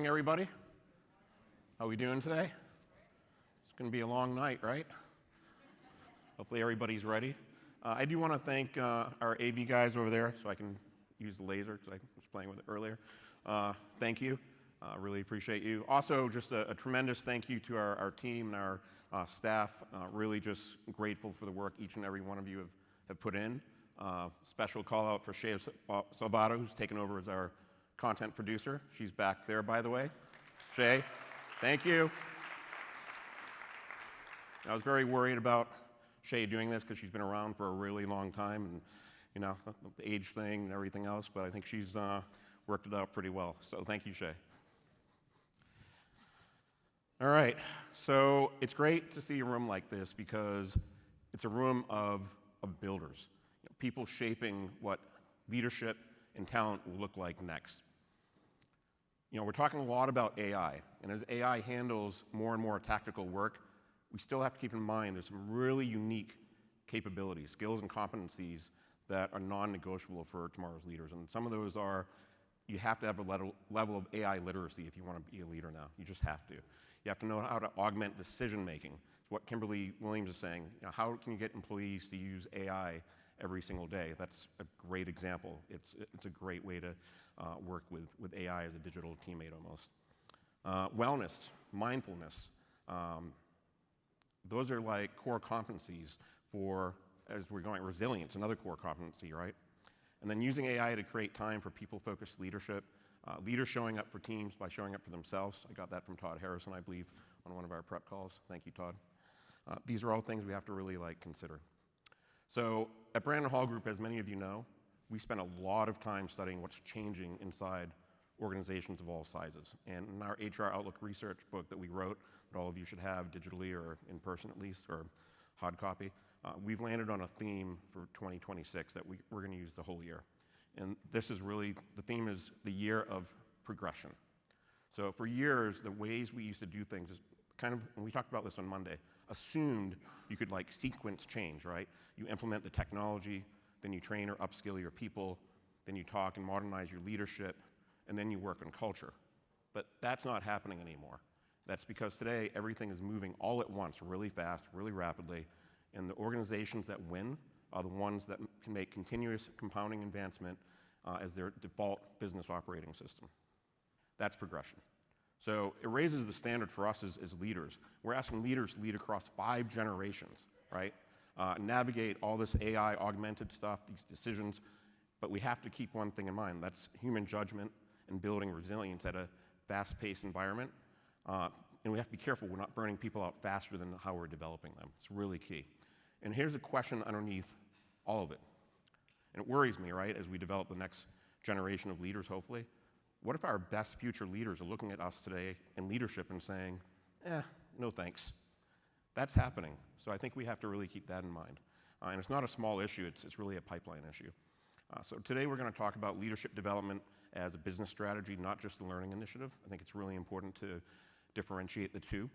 morning, everybody. How are we doing today? It's going to be a long night, right? Hopefully everybody's ready. I do want to thank our AV guys over there, so I can use the laser because I was playing with it earlier. Thank you. Really appreciate you. Also, just a tremendous thank you to our team and our staff. Really just grateful for the work each and every one of you have put in. Special call out for Shea Salvato, who's taken over as our content producer. She's back there, by the way. Shay, thank you. I was very worried about Shay doing this because she's been around for a really long time, and you know, the age thing and everything else, but I think she's worked it out pretty well. So thank you, Shay. All right, so it's great to see a room like this because it's a room of builders, people shaping what leadership and talent will look like next. We're talking a lot about AI, and as AI handles more and more tactical work, we still have to keep in mind there's some really unique capabilities, skills and competencies that are non-negotiable for tomorrow's leaders. And some of those are, you have to have a level of AI literacy if you want to be a leader now. You just have to. You have to know how to augment decision-making. It's what Kimberly Williams is saying. How can you get employees to use AI every single day? That's a great example. It's a great way to work with AI as a digital teammate almost. Wellness, mindfulness. Those are like core competencies for, as we're going, resilience, another core competency, right? And then using AI to create time for people-focused leadership. Leaders showing up for teams by showing up for themselves. I got that from Todd Harrison, I believe, on one of our prep calls. Thank you, Todd. These are all things we have to really consider. So at Brandon Hall Group, as many of you know, we spend a lot of time studying what's changing inside organizations of all sizes. And in our HR Outlook research book that we wrote, that all of you should have digitally or in person at least, or hard copy, we've landed on a theme for 2026 that we're going to use the whole year. And this is really, the theme is the year of progression. So for years, the ways we used to do things is kind of, and we talked about this on Monday, assumed you could sequence change, right? You implement the technology, then you train or upskill your people, then you talk and modernize your leadership, and then you work on culture. But that's not happening anymore. That's because today everything is moving all at once, really fast, really rapidly, and the organizations that win are the ones that can make continuous compounding advancement as their default business operating system. That's progression. So it raises the standard for us as leaders. We're asking leaders to lead across 5 generations, right? Navigate all this AI augmented stuff, these decisions, but we have to keep one thing in mind. That's human judgment and building resilience at a fast-paced environment. And we have to be careful we're not burning people out faster than how we're developing them. It's really key. And here's a question underneath all of it. And it worries me, right, as we develop the next generation of leaders, hopefully. What if our best future leaders are looking at us today in leadership and saying, no thanks. That's happening. So I think we have to really keep that in mind. And it's not a small issue, it's really a pipeline issue. So today we're going to talk about leadership development as a business strategy, not just a learning initiative. I think it's really important to differentiate the two.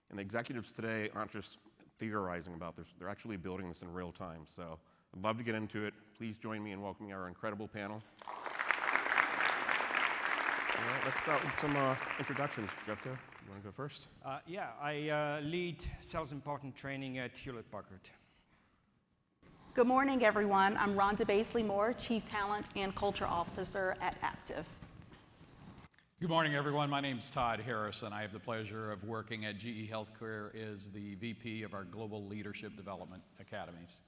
And the executives today aren't just theorizing about this, they're actually building this in real time. So I'd love to get into it. Please join me in welcoming our incredible panel. All right, let's start with some introductions. Jeffka, you want to go first? Yeah, I lead sales and partner training at Hewlett-Packard. Good morning, everyone. I'm Rhonda Baisley-Moore, Chief Talent and Culture Officer at Aptiv. Good morning, everyone. My name is Todd Harrison. I have the pleasure of working at GE Healthcare as the VP of our Global Leadership Development Academies.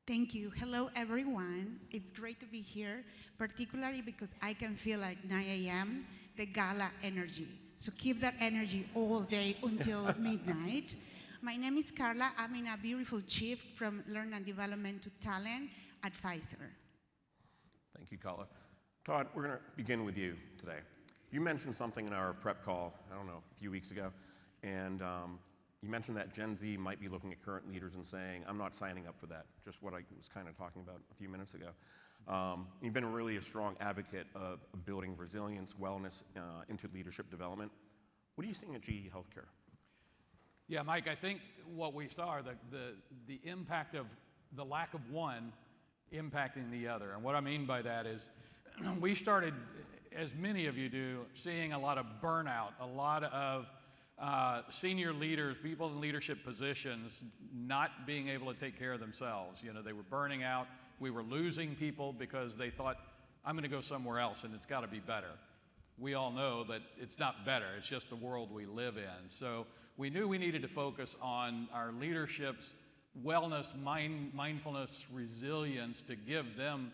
Thank you. Hello, everyone. It's great to be here, particularly because I can feel like 9 a.m., the gala energy. So keep that energy all day until midnight. My name is Carla. I'm in a beautiful shift from learn and development to talent at Pfizer. Thank you, Carla. Todd, we're going to begin with you today. You mentioned something in our prep call, I don't know, a few weeks ago, and you mentioned that Gen Z might be looking at current leaders and saying, I'm not signing up for that, just what I was kind of talking about a few minutes ago. You've been really a strong advocate of building resilience, wellness into leadership development. What are you seeing at GE Healthcare? Yeah, Mike, I think what we saw are the impact of the lack of one impacting the other. And what I mean by that is we started as many of you do, seeing a lot of burnout, a lot of senior leaders, people in leadership positions, not being able to take care of themselves. You know, they were burning out. We were losing people because they thought, I'm going to go somewhere else and it's got to be better. We all know that it's not better. It's just the world we live in. So we knew we needed to focus on our leadership's wellness, mindfulness, resilience, to give them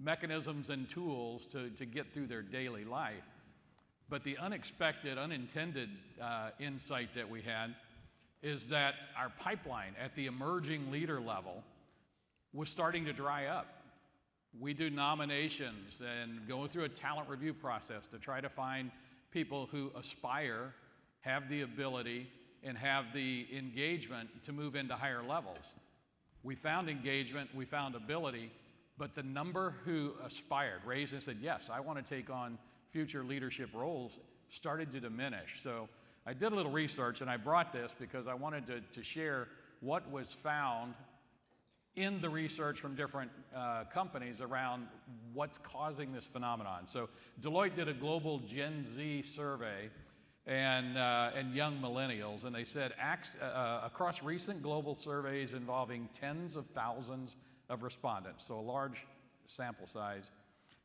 mechanisms and tools to get through their daily life. But the unexpected, unintended insight that we had is that our pipeline at the emerging leader level was starting to dry up. We do nominations and go through a talent review process to try to find people who aspire, have the ability, and have the engagement to move into higher levels. We found engagement, we found ability, but the number who aspired, raised and said, yes, I want to take on future leadership roles, started to diminish. So I did a little research, and I brought this because I wanted to share what was found in the research from different companies around what's causing this phenomenon. So Deloitte did a global Gen Z survey and young millennials, and they said across recent global surveys involving tens of thousands of respondents, so a large sample size,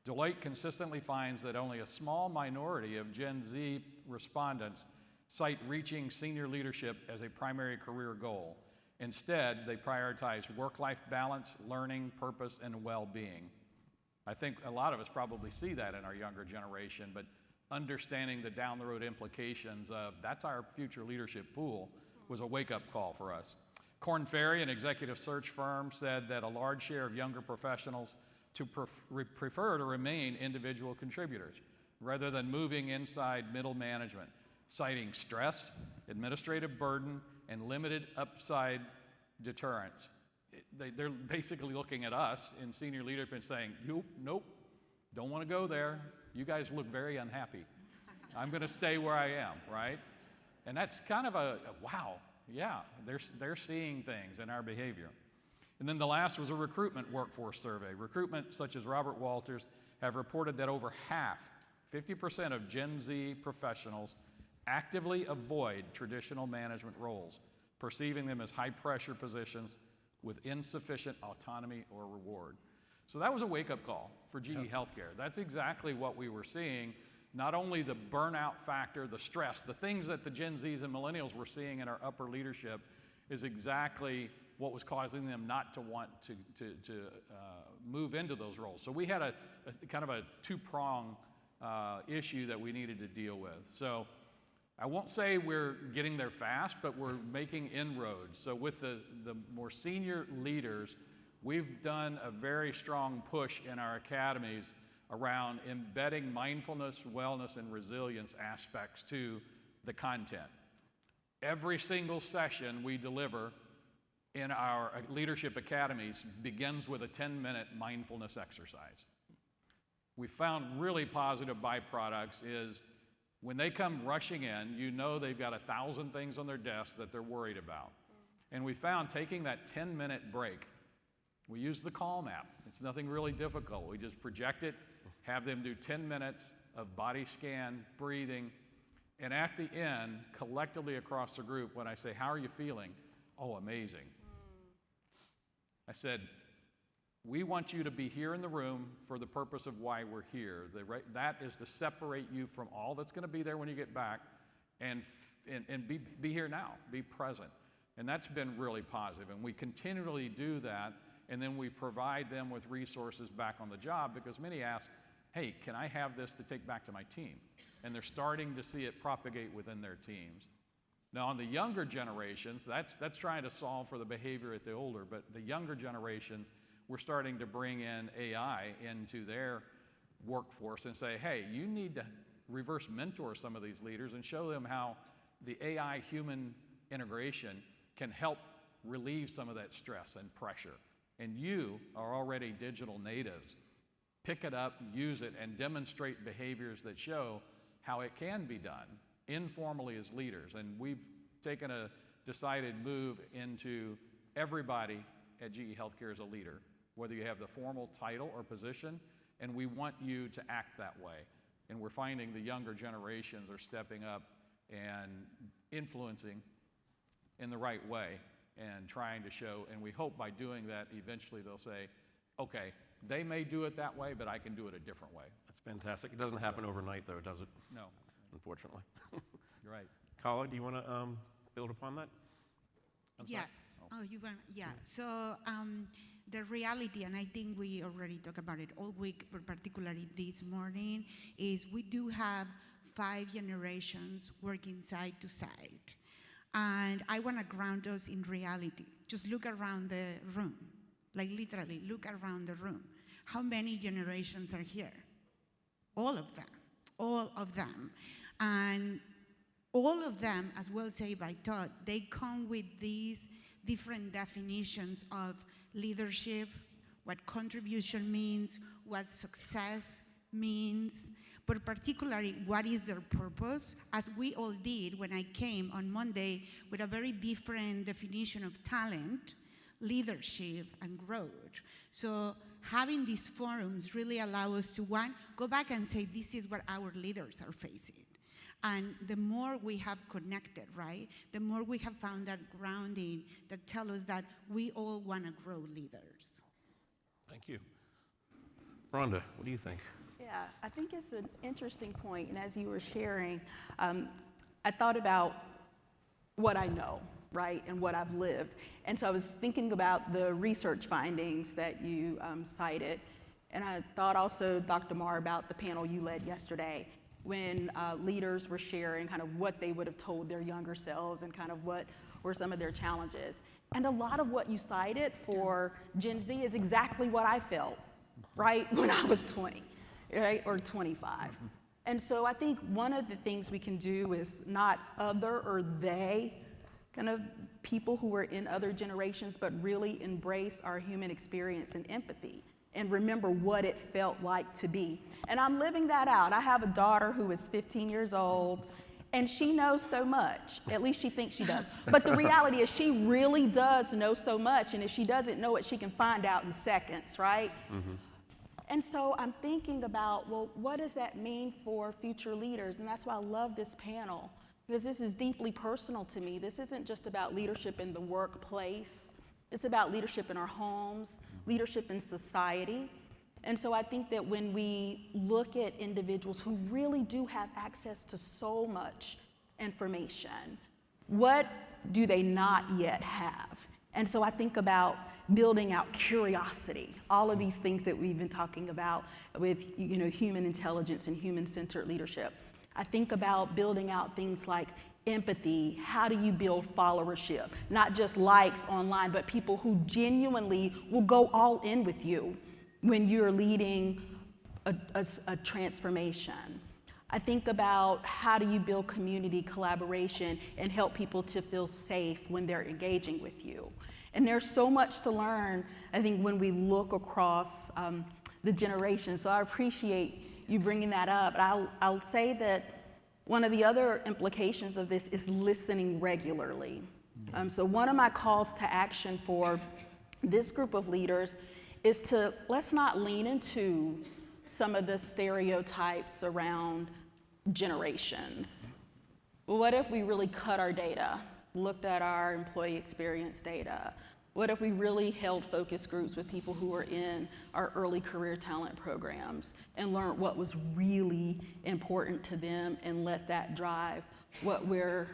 Deloitte consistently finds that only a small minority of Gen Z respondents cite reaching senior leadership as a primary career goal. Instead, they prioritize work-life balance, learning, purpose, and well-being. I think a lot of us probably see that in our younger generation, but understanding the down-the-road implications of that's our future leadership pool was a wake-up call for us. Korn Ferry, an executive search firm, said that a large share of younger professionals prefer to remain individual contributors rather than moving inside middle management, citing stress, administrative burden, and limited upside deterrence. They're basically looking at us in senior leadership and saying, nope, don't want to go there. You guys look very unhappy. I'm going to stay where I am, right? And that's kind of a wow, yeah, they're seeing things in our behavior. And then the last was a recruitment workforce survey. Recruitment, such as Robert Walters, have reported that over half, 50% of Gen Z professionals actively avoid traditional management roles, perceiving them as high-pressure positions with insufficient autonomy or reward. So that was a wake-up call for GE Healthcare. That's exactly what we were seeing, not only the burnout factor, the stress, the things that the Gen Zs and millennials were seeing in our upper leadership is exactly what was causing them not to want to move into those roles. So we had a kind of a two-prong issue that we needed to deal with. So I won't say we're getting there fast, but we're making inroads. So with the more senior leaders, we've done a very strong push in our academies around embedding mindfulness, wellness, and resilience aspects to the content. Every single session we deliver in our leadership academies begins with a 10-minute mindfulness exercise. We found really positive byproducts is when they come rushing in, you know they've got 1,000 things on their desk that they're worried about. And we found taking that 10-minute break, we use the Calm app. It's nothing really difficult. We just project it, have them do 10 minutes of body scan, breathing, and at the end, collectively across the group, when I say, how are you feeling? Oh, amazing. I said, we want you to be here in the room for the purpose of why we're here. That is to separate you from all that's going to be there when you get back and be here now, be present. And that's been really positive. And we continually do that, and then we provide them with resources back on the job because many ask, hey, can I have this to take back to my team? And they're starting to see it propagate within their teams. Now, on the younger generations, that's trying to solve for the behavior at the older, but the younger generations, we're starting to bring in AI into their workforce and say, hey, you need to reverse mentor some of these leaders and show them how the AI-human integration can help relieve some of that stress and pressure. And you are already digital natives. Pick it up, use it, and demonstrate behaviors that show how it can be done informally as leaders. And we've taken a decided move into everybody at GE Healthcare as a leader, whether you have the formal title or position, and we want you to act that way. And we're finding the younger generations are stepping up and influencing in the right way and trying to show, and we hope by doing that, eventually they'll say, okay, they may do it that way, but I can do it a different way. That's fantastic. It doesn't happen overnight, though, does it? No, Unfortunately. you're right. Kala, do you want to build upon that? Yes. Oh, you want? Yeah. So the reality, and I think we already talked about it all week, but particularly this morning, is we do have 5 generations working side to side, and I want to ground us in reality. Just look around the room, like literally look around the room. How many generations are here? All of them. All of them, and all of them, as well say by Todd, they come with these different definitions of leadership, what contribution means, what success means, but particularly what is their purpose, as we all did when I came on Monday with a very different definition of talent, leadership, and growth. So having these forums really allow us to, one, go back and say, this is what our leaders are facing. And the more we have connected, right, the more we have found that grounding that tell us that we all want to grow leaders. Thank you. Rhonda, what do you think? Yeah, I think it's an interesting point, and as you were sharing, I thought about what I know, right, and what I've lived. And so I was thinking about the research findings that you cited, and I thought also, Dr. Marr, about the panel you led yesterday, when leaders were sharing kind of what they would have told their younger selves and kind of what were some of their challenges. And a lot of what you cited for Gen Z is exactly what I felt, right, when I was 20, right, or 25. And so I think one of the things we can do is not other or they, kind of people who are in other generations, but really embrace our human experience and empathy and remember what it felt like to be. And I'm living that out. I have a daughter who is 15 years old, and she knows so much. At least she thinks she does. But the reality is she really does know so much, and if she doesn't know it, she can find out in seconds, right? Mm-hmm. And so I'm thinking about, well, what does that mean for future leaders? And that's why I love this panel, because this is deeply personal to me. This isn't just about leadership in the workplace. It's about leadership in our homes, leadership in society. And so I think that when we look at individuals who really do have access to so much information, what do they not yet have? And so I think about building out curiosity, all of these things that we've been talking about with human intelligence and human-centered leadership. I think about building out things like empathy. How do you build followership? Not just likes online, but people who genuinely will go all in with you when you're leading a transformation. I think about how do you build community collaboration and help people to feel safe when they're engaging with you. And there's so much to learn, I think, when we look across the generations. So I appreciate you bringing that up. I'll say that one of the other implications of this is listening regularly. So one of my calls to action for this group of leaders is to let's not lean into some of the stereotypes around generations. What if we really cut our data, looked at our employee experience data? What if we really held focus groups with people who are in our early career talent programs and learned what was really important to them and let that drive what we're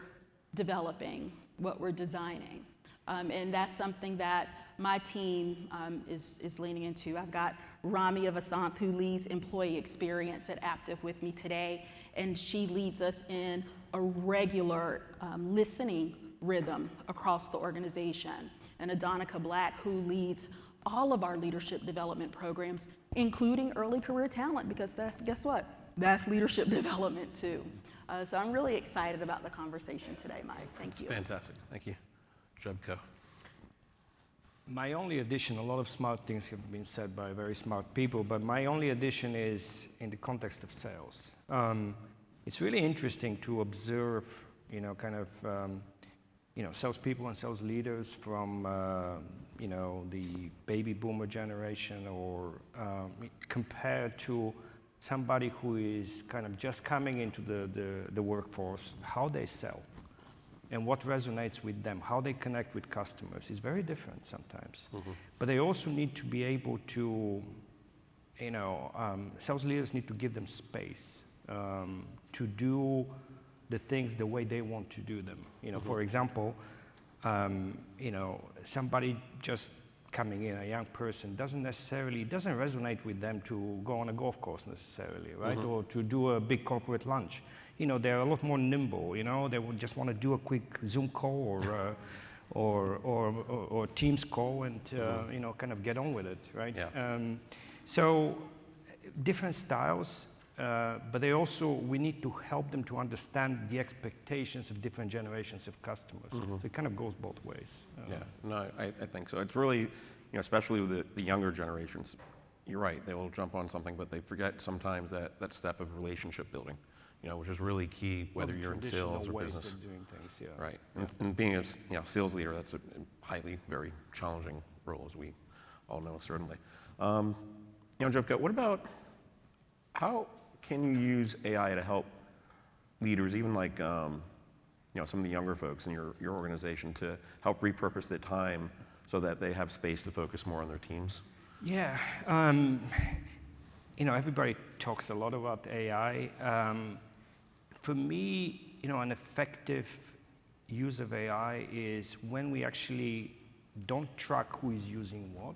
developing, what we're designing? And that's something that my team is leaning into. I've got Ramia Vasanth, who leads employee experience at Aptiv with me today, and she leads us in a regular listening rhythm across the organization. And Adonica Black, who leads all of our leadership development programs, including early career talent, because guess what? That's leadership development too. So I'm really excited about the conversation today, Mike. Thank you. Fantastic. Thank you. Jebko. My only addition, a lot of smart things have been said by very smart people, but my only addition is in the context of sales. It's really interesting to observe, salespeople and sales leaders from, the baby boomer generation or compared to somebody who is kind of just coming into the workforce, how they sell and what resonates with them, how they connect with customers is very different sometimes. But they also need to be able to, sales leaders need to give them space to do the things the way they want to do them. For example, somebody just coming in, a young person, doesn't resonate with them to go on a golf course necessarily, right? Or to do a big corporate lunch. They're a lot more nimble, they would just want to do a quick Zoom call or Teams call and, kind of get on with it, right? Yeah. So different styles, but we need to help them to understand the expectations of different generations of customers. So it kind of goes both ways. Yeah, no, I think so. It's really, especially with the younger generations, you're right, they will jump on something, but they forget sometimes that step of relationship building, which is really key, whether you're in sales or business. Of doing things, yeah. Right, and being a sales leader, that's a very challenging role, as we all know, certainly. Jeffka, what about, how can you use AI to help leaders, even like some of the younger folks in your organization, to help repurpose their time so that they have space to focus more on their teams? Yeah, everybody talks a lot about AI. For me, an effective use of AI is when we actually don't track who is using what,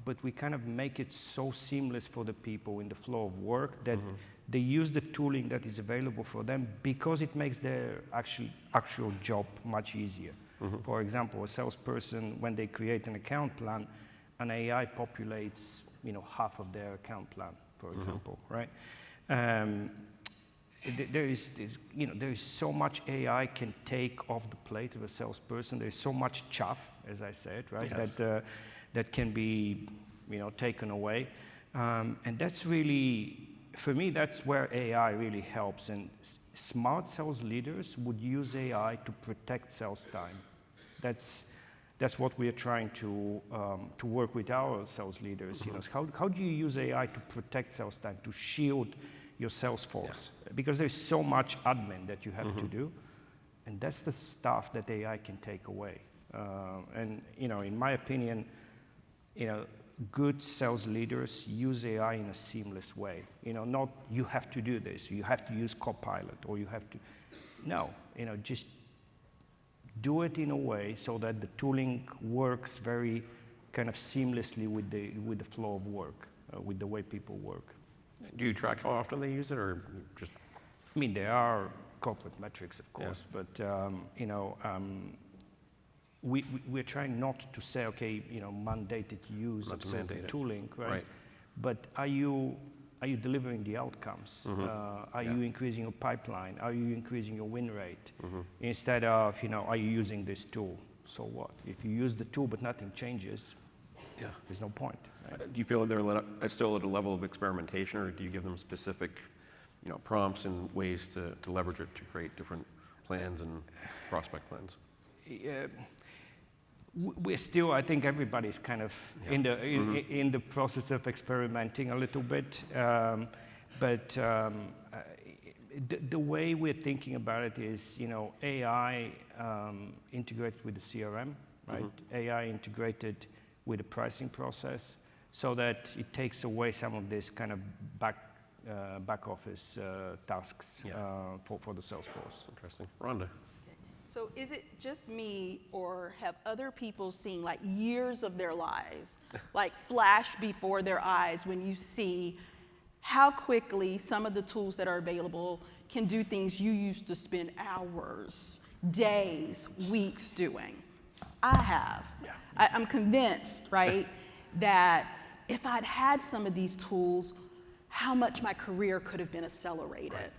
but we kind of make it so seamless for the people in the flow of work that they use the tooling that is available for them because it makes their actual job much easier. For example, a salesperson, when they create an account plan, an AI populates, half of their account plan, for example, right? There is so much AI can take off the plate of a salesperson. There's so much chaff, as I said, right? Yes. That can be, taken away, and that's really, for me, that's where AI really helps. And smart sales leaders would use AI to protect sales time. That's what we are trying to work with our sales leaders. How do you use AI to protect sales time, to shield your sales force? Because there's so much admin that you have to do, and that's the stuff that AI can take away. And in my opinion, good sales leaders use AI in a seamless way. Not you have to do this, you have to use Copilot, or you have to. No, just do it in a way so that the tooling works very kind of seamlessly with the flow of work, with the way people work. Do you track how often they use it, or just? I mean, there are corporate metrics, of course, but we're trying not to say, okay, mandated use of certain tooling, right? But are you delivering the outcomes? Are you increasing your pipeline? Are you increasing your win rate? Instead of, are you using this tool? So what? If you use the tool but nothing changes, there's no point. Right? Do you feel that they're still at a level of experimentation, or do you give them specific, prompts and ways to leverage it to create different plans and prospect plans? We're still, I think everybody's kind of in the process of experimenting a little bit, but the way we're thinking about it is, AI integrated with the CRM, right? AI integrated with the pricing process, so that it takes away some of this kind of back office tasks for the sales force. Interesting. Rhonda. So is it just me, or have other people seen like years of their lives like flash before their eyes when you see how quickly some of the tools that are available can do things you used to spend hours, days, weeks doing? I have. I'm convinced, right, that if I'd had some of these tools, how much my career could have been accelerated.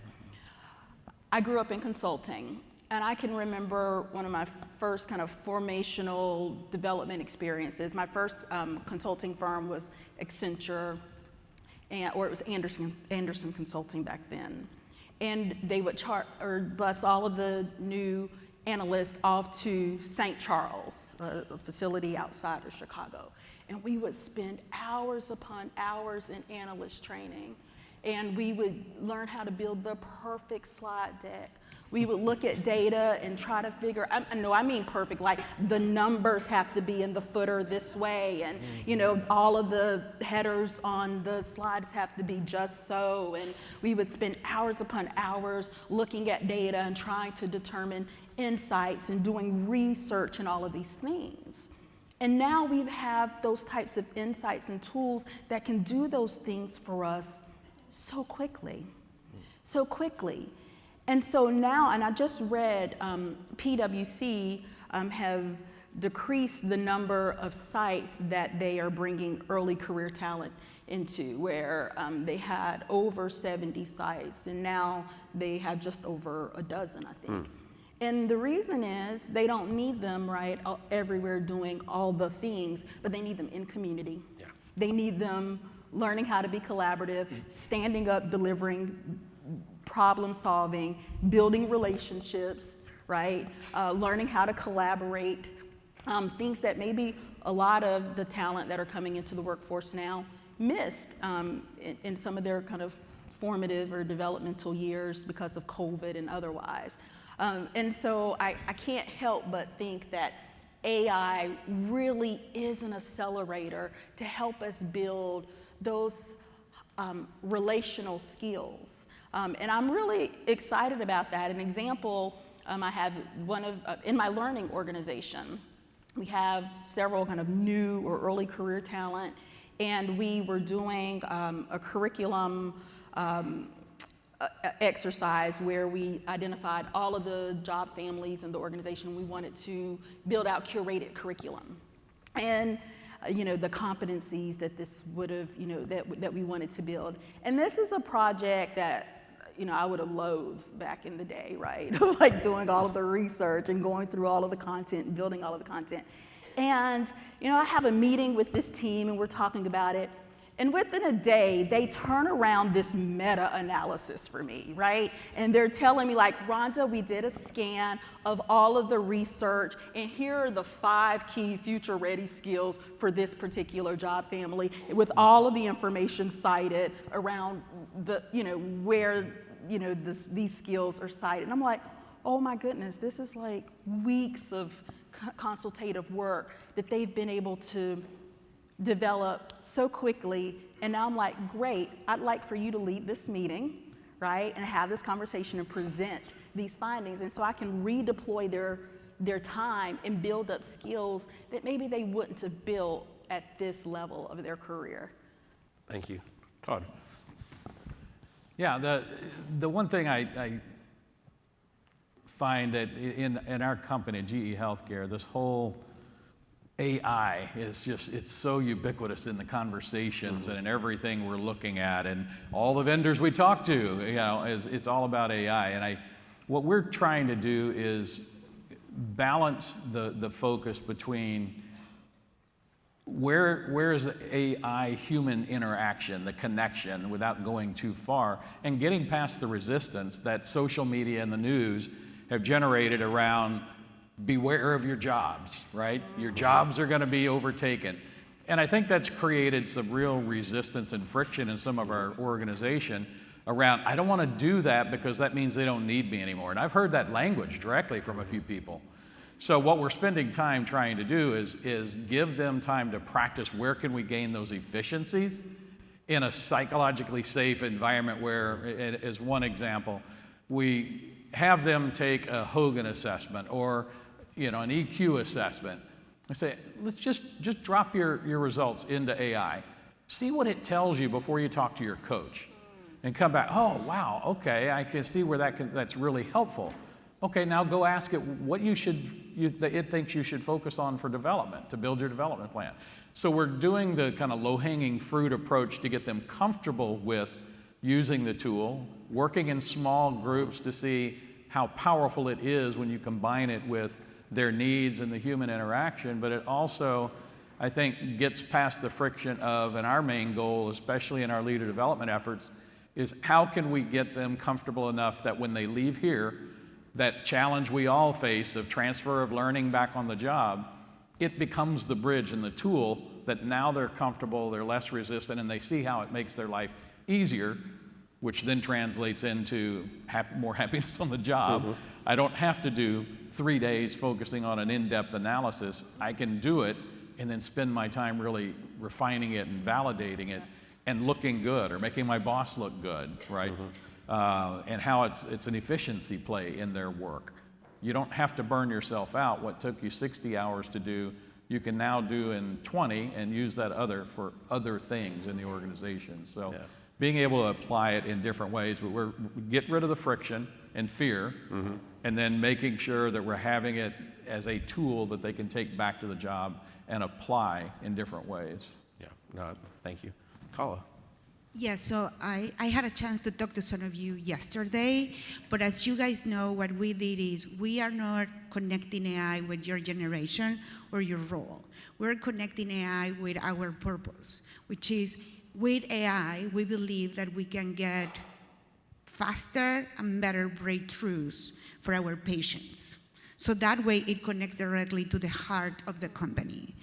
I grew up in consulting. And I can remember one of my first kind of formational development experiences. My first consulting firm was Accenture, or it was Anderson Consulting back then. And they would bus all of the new analysts off to St. Charles, a facility outside of Chicago. And we would spend hours upon hours in analyst training. and we would learn how to build the perfect slide deck. We would look at data and try to figure, I mean perfect, like the numbers have to be in the footer this way, and you know, all of the headers on the slides have to be just so, and we would spend hours upon hours looking at data and trying to determine insights and doing research and all of these things. And now we have those types of insights and tools that can do those things for us so quickly, so quickly. And so now, and I just read PwC have decreased the number of sites that they are bringing early career talent into, where they had over 70 sites, and now they have just over a dozen, I think. And the reason is they don't need them, right, everywhere doing all the things, but they need them in community. Yeah. They need them learning how to be collaborative, standing up, delivering, problem solving, building relationships, right? Learning how to collaborate, things that maybe a lot of the talent that are coming into the workforce now missed in some of their kind of formative or developmental years because of COVID and otherwise. And so I can't help but think that AI really is an accelerator to help us build those relational skills. And I'm really excited about that. An example, I have in my learning organization, we have several kind of new or early career talent, and we were doing a curriculum exercise where we identified all of the job families in the organization. We wanted to build out curated curriculum. And you know, the competencies that this would have, you know, that we wanted to build. And this is a project that, you know, I would have loathed back in the day, right? Like doing all of the research and going through all of the content and building all of the content. And, you know, I have a meeting with this team and we're talking about it. And within a day, they turn around this meta-analysis for me, right? And they're telling me, like, Rhonda, we did a scan of all of the research, and here are the 5 key future-ready skills for this particular job family, with all of the information cited around the, you know, where, you know, these skills are cited. And I'm like, oh my goodness, this is like weeks of consultative work that they've been able to develop so quickly, and now I'm like, great, I'd like for you to lead this meeting, right, and have this conversation and present these findings, and so I can redeploy their time and build up skills that maybe they wouldn't have built at this level of their career. Thank you. Todd. Yeah, the one thing I find that in our company, GE Healthcare, this whole AI is just, it's so ubiquitous in the conversations and in everything we're looking at, and all the vendors we talk to, you know, it's all about AI. And what we're trying to do is balance the focus between where is the AI human interaction, the connection, without going too far, and getting past the resistance that social media and the news have generated around beware of your jobs, right? Your jobs are going to be overtaken. And I think that's created some real resistance and friction in some of our organization around, I don't want to do that because that means they don't need me anymore. And I've heard that language directly from a few people. So what we're spending time trying to do is give them time to practice where can we gain those efficiencies in a psychologically safe environment where, as one example, we have them take a Hogan assessment or, you know, an EQ assessment. I say, let's just drop your results into AI. See what it tells you before you talk to your coach. And come back, oh, wow, okay, I can see where that's really helpful. Okay, now go ask it what it thinks you should focus on for development, to build your development plan. So we're doing the kind of low-hanging fruit approach to get them comfortable with using the tool, working in small groups to see how powerful it is when you combine it with their needs and the human interaction, but it also, I think, gets past the friction of, and our main goal, especially in our leader development efforts, is how can we get them comfortable enough that when they leave here, that challenge we all face of transfer of learning back on the job, it becomes the bridge and the tool that now they're comfortable, they're less resistant, and they see how it makes their life easier which then translates into more happiness on the job. I don't have to do 3 days focusing on an in-depth analysis. I can do it and then spend my time really refining it and validating it and looking good or making my boss look good, right? And how it's an efficiency play in their work. You don't have to burn yourself out. What took you 60 hours to do, you can now do in 20 and use that for other things in the organization. So being able to apply it in different ways, but we get rid of the friction and fear, and then making sure that we're having it as a tool that they can take back to the job and apply in different ways. Yeah, no, thank you. Kala. Yeah, so I had a chance to talk to some of you yesterday, but as you guys know, what we did is we are not connecting AI with your generation or your role. We're connecting AI with our purpose, which is with AI, we believe that we can get faster and better breakthroughs for our patients. So that way it connects directly to the heart of the company.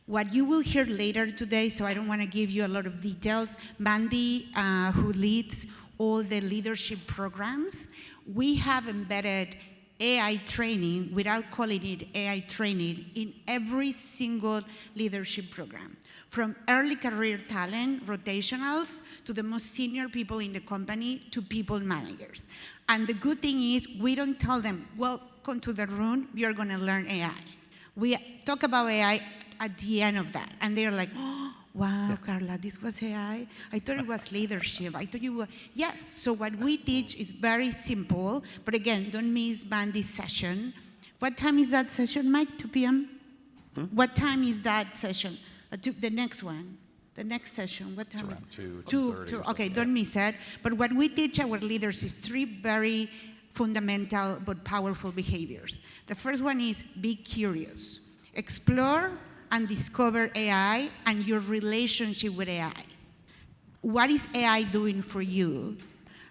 What you will hear later today, so I don't want to give you a lot of details, Mandy, who leads all the leadership programs, we have embedded AI training, without calling it AI training, in every single leadership program. From early career talent, rotationals, to the most senior people in the company, to people managers. And the good thing is, we don't tell them, welcome to the room, you're going to learn AI. We talk about AI at the end of that. And they're like, oh, wow, Carla, this was AI? I thought it was leadership. I thought you were, yes. So what we teach is very simple, but again, don't miss Mandy's session. What time is that session, Mike, 2 p.m.? What time is that session? The next one, the next session, what time? It's around 2, 2:30. Okay, don't miss it. But what we teach our leaders is 3 very fundamental but powerful behaviors. The first one is be curious. Explore and discover AI and your relationship with AI. What is AI doing for you?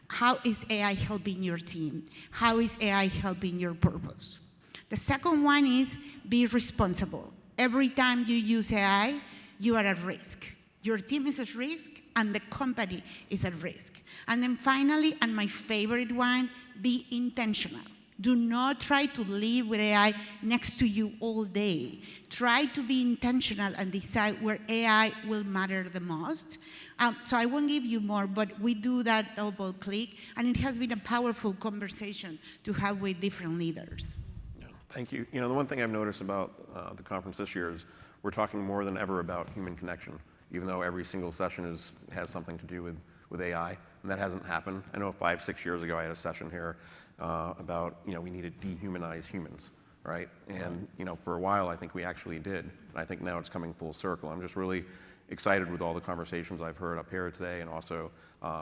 How is AI helping your team? How is AI helping your purpose? The second one is be responsible. Every time you use AI, you are at risk. Your team is at risk, and the company is at risk. And then finally, and my favorite one, be intentional. Do not try to live with AI next to you all day. Try to be intentional and decide where AI will matter the most. So I won't give you more, but we do that double click, and it has been a powerful conversation to have with different leaders. Yeah, thank you. You know, the one thing I've noticed about the conference this year is we're talking more than ever about human connection, even though every single session has something to do with AI, and that hasn't happened. I know 5, 6 years ago I had a session here about, you know, we need to dehumanize humans, right? And, you know, for a while I think we actually did, and I think now it's coming full circle. I'm just really excited with all the conversations I've heard up here today, and also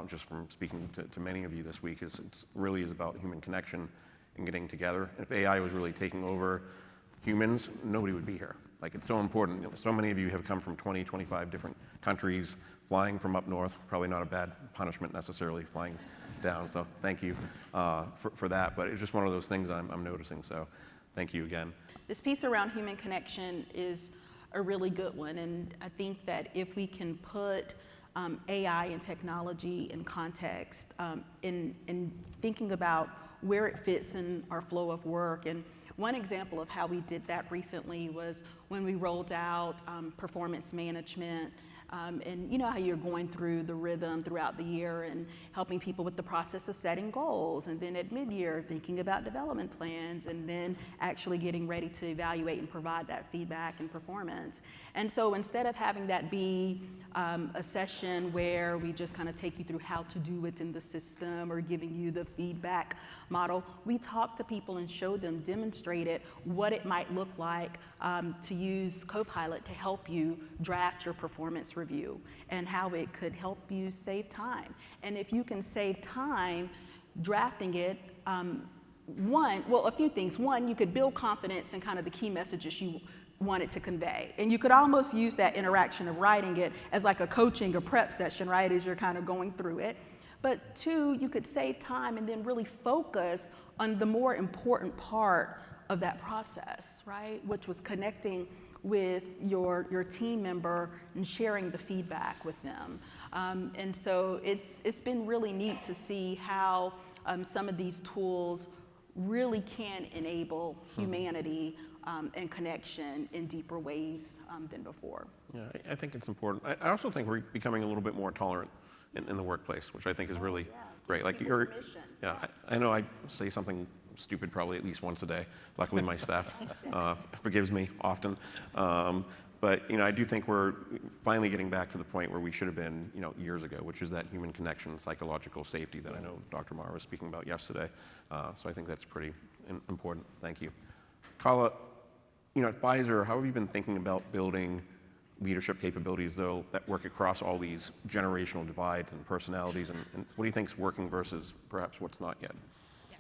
just from speaking to many of you this week, it really is about human connection and getting together. If AI was really taking over humans, nobody would be here. Like, it's so important. You know, so many of you have come from 20, 25 different countries, flying from up north, probably not a bad punishment necessarily, flying down, so thank you for that, but it's just one of those things I'm noticing, so thank you again. This piece around human connection is a really good one, and I think that if we can put AI and technology in context, in thinking about where it fits in our flow of work, and one example of how we did that recently was when we rolled out performance management. And you know how you're going through the rhythm throughout the year and helping people with the process of setting goals, and then at mid-year thinking about development plans, and then actually getting ready to evaluate and provide that feedback and performance. And so instead of having that be a session where we just kind of take you through how to do it in the system or giving you the feedback model, we talk to people and show them, demonstrated what it might look like to use Copilot to help you draft your performance review, and how it could help you save time. And if you can save time drafting it, a few things. One, you could build confidence in kind of the key messages you want it to convey. And you could almost use that interaction of writing it as like a coaching or prep session, right, as you're kind of going through it. But 2, you could save time and then really focus on the more important part of that process, right, which was connecting with your team member and sharing the feedback with them. And so it's been really neat to see how some of these tools really can enable humanity and connection in deeper ways than before. Yeah, I think it's important. I also think we're becoming a little bit more tolerant in the workplace, which I think is really great. Like I know I say something stupid probably at least once a day. Luckily, my staff forgives me often. But I do think we're finally getting back to the point where we should have been, years ago, which is that human connection, psychological safety that I know Dr. Mara was speaking about yesterday. So I think that's pretty important. Thank you. Kala, at Pfizer, how have you been thinking about building leadership capabilities, though, that work across all these generational divides and personalities, and what do you think is working versus perhaps what's not yet?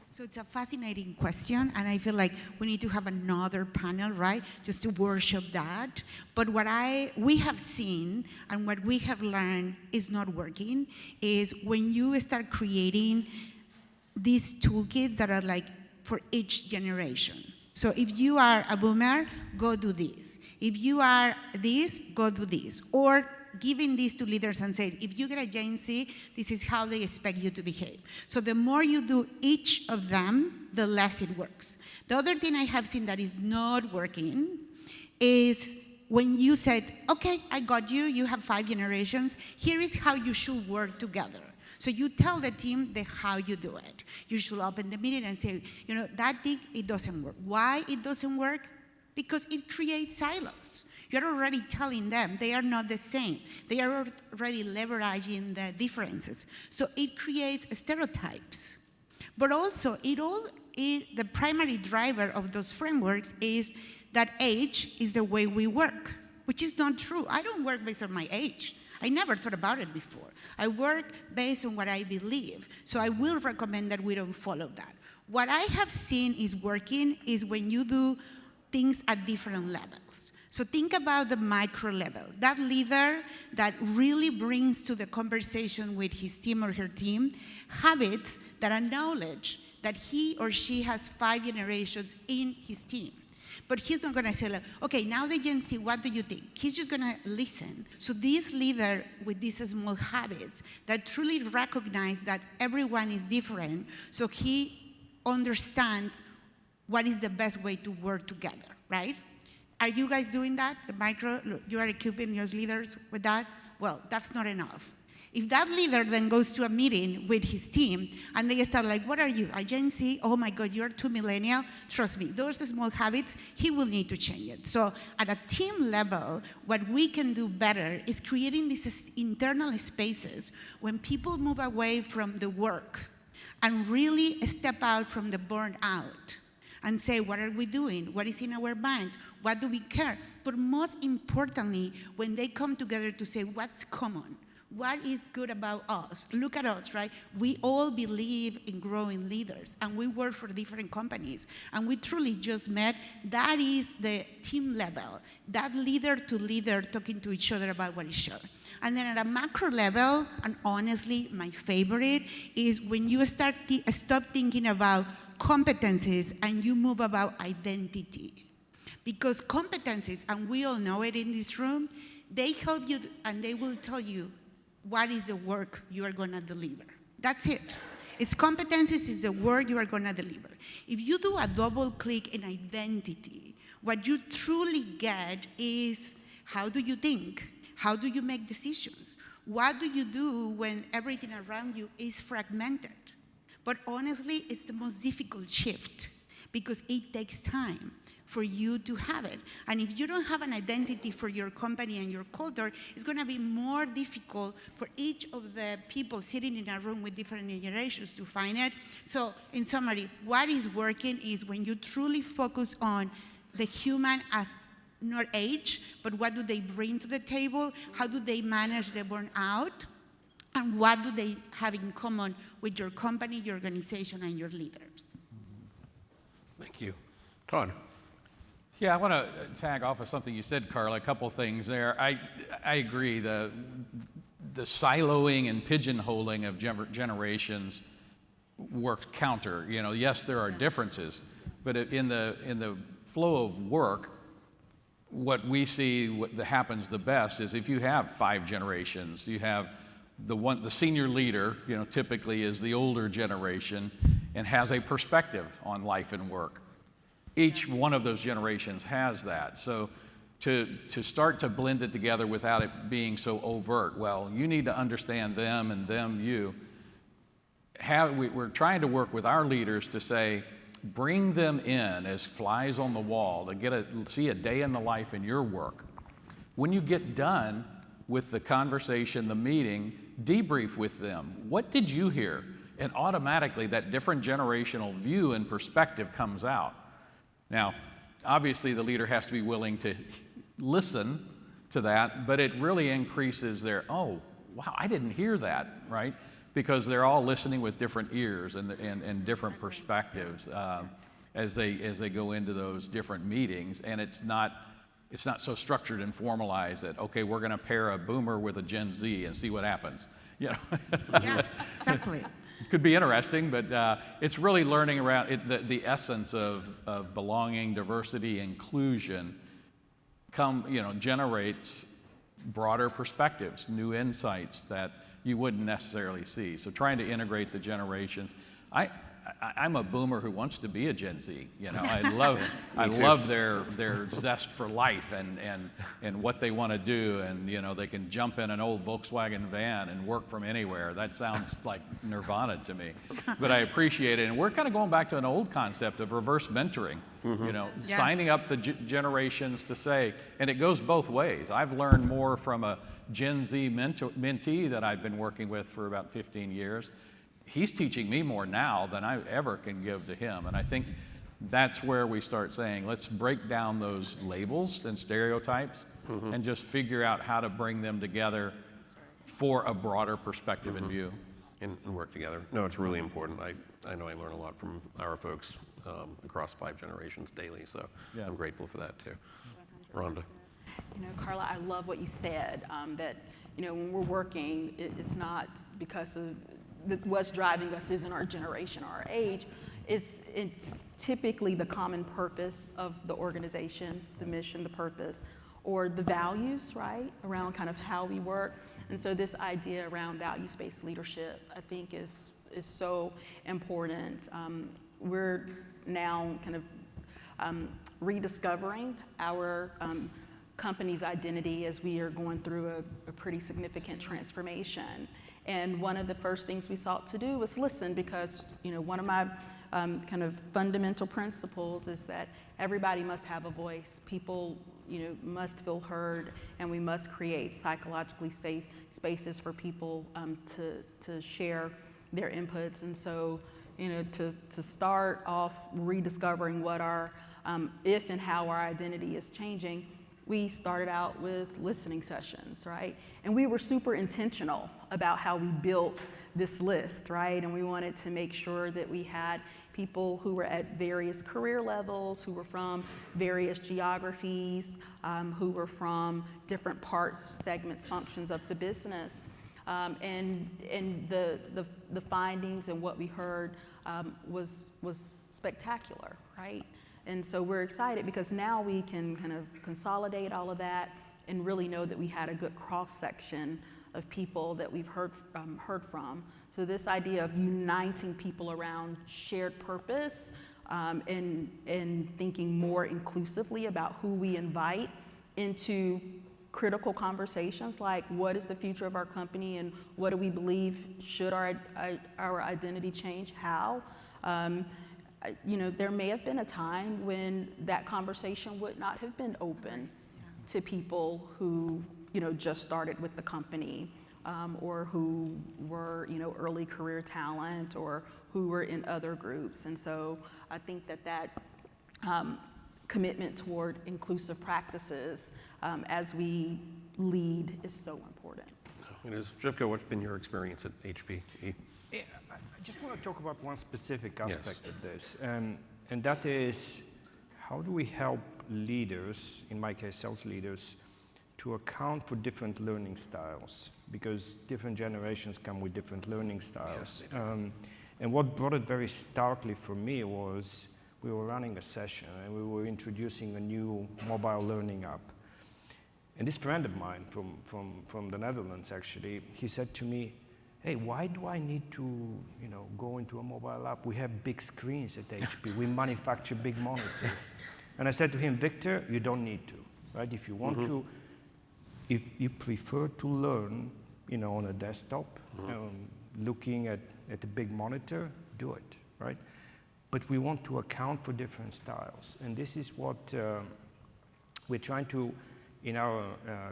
So it's a fascinating question, and I feel like we need to have another panel, right, just to workshop that. But what we have seen and what we have learned is not working is when you start creating these toolkits that are like for each generation. So if you are a boomer, go do this. If you are this, go do this. Or giving this to leaders and saying, if you get a Gen Z, this is how they expect you to behave. So the more you do each of them, the less it works. The other thing I have seen that is not working is when you said, okay, I got you, you have 5 generations, here is how you should work together. So you tell the team how you do it. You should open the meeting and say, that thing, it doesn't work. Why it doesn't work? Because it creates silos. You're already telling them they are not the same. They are already leveraging the differences. So it creates stereotypes. But also, the primary driver of those frameworks is that age is the way we work, which is not true. I don't work based on my age. I never thought about it before. I work based on what I believe. So I will recommend that we don't follow that. What I have seen is working is when you do things at different levels. So think about the micro level. That leader that really brings to the conversation with his team or her team habits that acknowledge that he or she has 5 generations in his team. But he's not going to say, okay, now the Gen Z, what do you think? He's just going to listen. So this leader with these small habits that truly recognize that everyone is different, so he understands what is the best way to work together, right? Are you guys doing that? The micro, you are equipping your leaders with that? Well, that's not enough. If that leader then goes to a meeting with his team and they start like, what are you, a Gen Z? Oh my God, you're too millennial. Trust me, those small habits, he will need to change it. So at a team level, what we can do better is creating these internal spaces when people move away from the work and really step out from the burnout and say, what are we doing? What is in our minds? What do we care? But most importantly, when they come together to say, what's common? What is good about us? Look at us, right? We all believe in growing leaders, and we work for different companies, and we truly just met. That is the team level, that leader to leader talking to each other about what is shared. And then at a macro level, and honestly, my favorite is when you stop thinking about competencies and you move about identity. Because competencies, and we all know it in this room, they help you and they will tell you what is the work you are going to deliver. That's it. It's competencies, it's the work you are going to deliver. If you do a double click in identity, what you truly get is how do you think? How do you make decisions? What do you do when everything around you is fragmented? But honestly, it's the most difficult shift because it takes time for you to have it. And if you don't have an identity for your company and your culture, it's going to be more difficult for each of the people sitting in a room with different generations to find it. So in summary, what is working is when you truly focus on the human as not age, but what do they bring to the table? How do they manage the burnout? And what do they have in common with your company, your organization, and your leaders? Thank you. Todd. Yeah, I want to tag off of something you said, Carla, a couple things there. I agree, the siloing and pigeonholing of generations works counter. Yes, there are differences, but in the flow of work, what we see what that happens the best is if you have 5 generations, you have the senior leader, typically is the older generation and has a perspective on life and work. Each one of those generations has that. So to start to blend it together without it being so overt, well, you need to understand them and them you. We're trying to work with our leaders to say, bring them in as flies on the wall to see a day in the life in your work. When you get done with the conversation, the meeting, debrief with them. What did you hear? And automatically that different generational view and perspective comes out. Now, obviously the leader has to be willing to listen to that, but it really increases their, oh, wow, I didn't hear that, right? Because they're all listening with different ears and different perspectives as they go into those different meetings. And it's not so structured and formalized that, okay, we're going to pair a boomer with a Gen Z and see what happens. Yeah, exactly. Could be interesting, but it's really learning around the essence of belonging, diversity, inclusion generates broader perspectives, new insights that you wouldn't necessarily see. So trying to integrate the generations. I'm a boomer who wants to be a Gen Z. I love their zest for life and what they want to do, and they can jump in an old Volkswagen van and work from anywhere. That sounds like nirvana to me, but I appreciate it. And we're kind of going back to an old concept of reverse mentoring. Yes. Signing up the generations to say, and it goes both ways. I've learned more from a Gen Z mentee that I've been working with for about 15 years. He's teaching me more now than I ever can give to him. And I think that's where we start saying, let's break down those labels and stereotypes and just figure out how to bring them together for a broader perspective and view. And work together. No, it's really important. I know I learn a lot from our folks across 5 generations daily, so Yeah. I'm grateful for that too. Rhonda. Carla, I love what you said, that, when we're working, it's not because of what's driving us isn't our generation or our age. It's typically the common purpose of the organization, the mission, the purpose, or the values, right, around kind of how we work. And so this idea around values-based leadership, I think, is so important. We're now kind of rediscovering our company's identity as we are going through a pretty significant transformation. And one of the first things we sought to do was listen, because one of my kind of fundamental principles is that everybody must have a voice. People must feel heard, and we must create psychologically safe spaces for people to share their inputs. And so to start off rediscovering what our if and how our identity is changing, we started out with listening sessions, right? And we were super intentional about how we built this list, right? And we wanted to make sure that we had people who were at various career levels, who were from various geographies, who were from different parts, segments, functions of the business. And the findings and what we heard was spectacular, right? And so we're excited because now we can kind of consolidate all of that and really know that we had a good cross-section of people that we've heard from. So this idea of uniting people around shared purpose and thinking more inclusively about who we invite into critical conversations like what is the future of our company and what do we believe should our identity change, how? There may have been a time when that conversation would not have been open to people who, just started with the company or who were, early career talent or who were in other groups. And so I think that commitment toward inclusive practices as we lead is so important. It is. Jeffco, what's been your experience at HPE? I just want to talk about one specific aspect of this, and that is how do we help leaders, in my case sales leaders, to account for different learning styles, because different generations come with different learning styles. Yes, And what brought it very starkly for me was we were running a session and we were introducing a new mobile learning app. And this friend of mine from the Netherlands, actually, he said to me, hey, why do I need to, go into a mobile app? We have big screens at HP. We manufacture big monitors. And I said to him, Victor, you don't need to, right? If you want to, if you prefer to learn, on a desktop, looking at a big monitor, do it, right? But we want to account for different styles. And this is what we're trying to, in our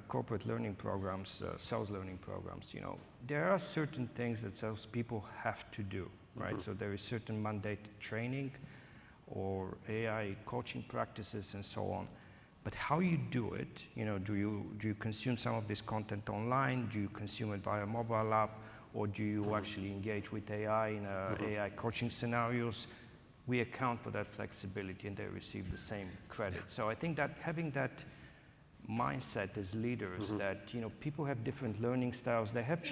corporate learning programs, sales learning programs, there are certain things that salespeople have to do, right? So there is certain mandated training or AI coaching practices and so on. But how you do it, do you consume some of this content online? Do you consume it via mobile app? Or do you actually engage with AI in AI coaching scenarios? We account for that flexibility and they receive the same credit. So I think that having that mindset as leaders that, people have different learning styles. They have,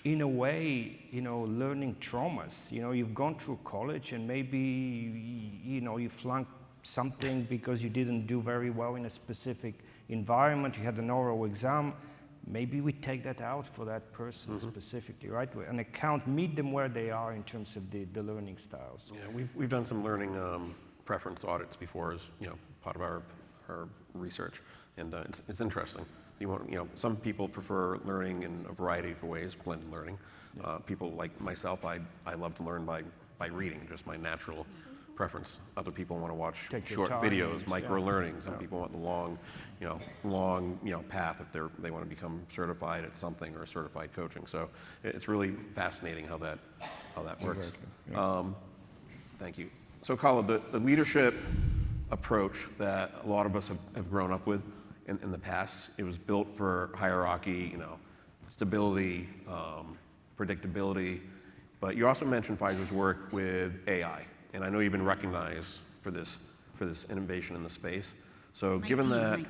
in a way, learning traumas. You've gone through college and maybe, you flunked something because you didn't do very well in a specific environment. You had an oral exam. Maybe we take that out for that person specifically, right? And meet them where they are in terms of the learning styles. Yeah, we've done some learning preference audits before as part of our research, and it's interesting. You want, some people prefer learning in a variety of ways, blended learning. People like myself, I love to learn by reading, just my natural preference. Other people want to watch short videos, micro learning. Some people want the long path if they want to become certified at something or certified coaching. So it's really fascinating how that works. Exactly. Thank you. So Kala, the leadership approach that a lot of us have grown up with in the past, it was built for hierarchy, stability, predictability. But you also mentioned Pfizer's work with AI. And I know you've been recognized for this innovation in the space. So given that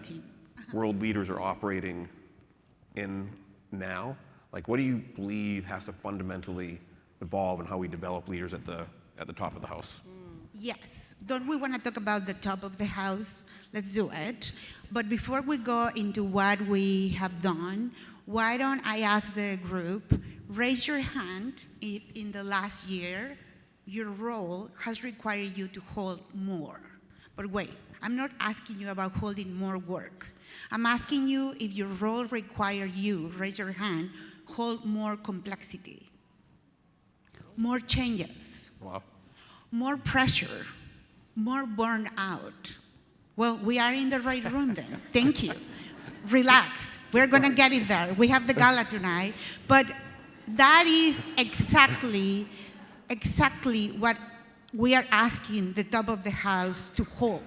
world leaders are operating in now, what do you believe has to fundamentally evolve in how we develop leaders at the top of the house? Yes. Don't we want to talk about the top of the house? Let's do it. But before we go into what we have done, why don't I ask the group, raise your hand if in the last year your role has required you to hold more. But wait, I'm not asking you about holding more work. I'm asking you if your role required you, raise your hand, hold more complexity, more changes, more pressure, more burnout. Well, we are in the right room then. Thank you. Relax. We're going to get it there. We have the gala tonight. But that is exactly what we are asking the top of the house to hold.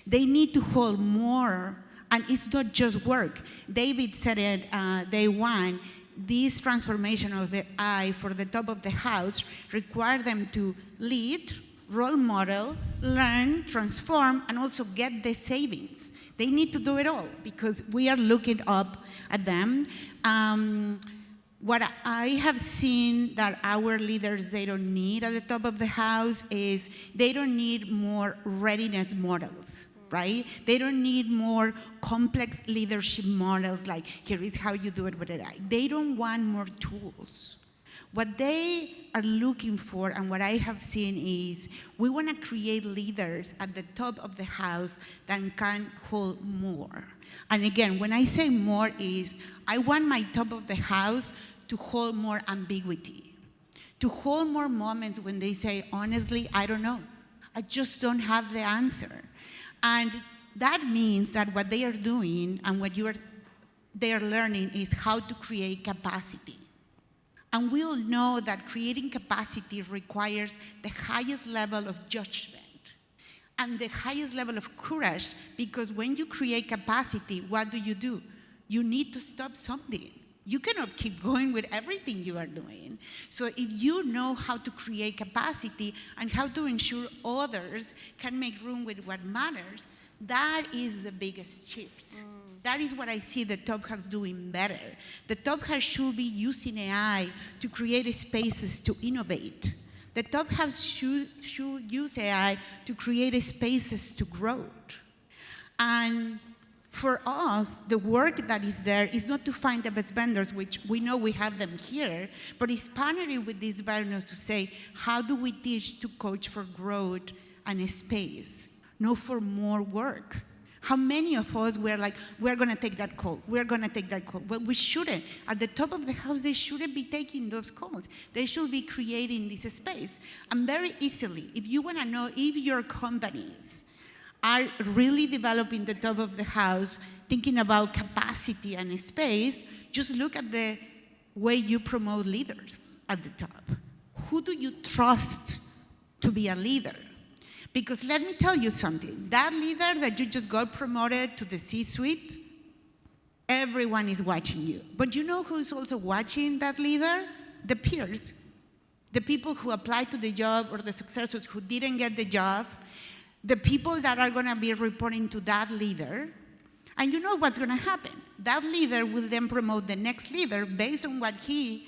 They need to hold more, and it's not just work. David said it day one, this transformation of AI for the top of the house require them to lead, role model, learn, transform, and also get the savings. They need to do it all because we are looking up at them. What I have seen that our leaders, they don't need at the top of the house is they don't need more readiness models, right? They don't need more complex leadership models like, here is how you do it with AI. They don't want more tools. What they are looking for and what I have seen is we want to create leaders at the top of the house that can hold more. And again, when I say more is I want my top of the house to hold more ambiguity, to hold more moments when they say, honestly, I don't know. I just don't have the answer. And that means that what they are doing and what they are learning is how to create capacity. And we all know that creating capacity requires the highest level of judgment and the highest level of courage, because when you create capacity, what do? You need to stop something. You cannot keep going with everything you are doing. So if you know how to create capacity and how to ensure others can make room with what matters, that is the biggest shift. That is what I see the top house doing better. The top house should be using AI to create spaces to innovate. The top house should use AI to create spaces to grow. And for us, the work that is there is not to find the best vendors, which we know we have them here, but it's partnering with these vendors to say, how do we teach to coach for growth and space, not for more work? How many of us were like, we're going to take that call, we're going to take that call. Well, we shouldn't. At the top of the house, they shouldn't be taking those calls. They should be creating this space. And very easily, if you want to know if your companies are really developing the top of the house, thinking about capacity and space, just look at the way you promote leaders at the top. Who do you trust to be a leader? Because let me tell you something, that leader that you just got promoted to the C-suite, everyone is watching you. But you know who's also watching that leader? The peers, the people who applied to the job or the successors who didn't get the job, the people that are going to be reporting to that leader. And you know what's going to happen. That leader will then promote the next leader based on what he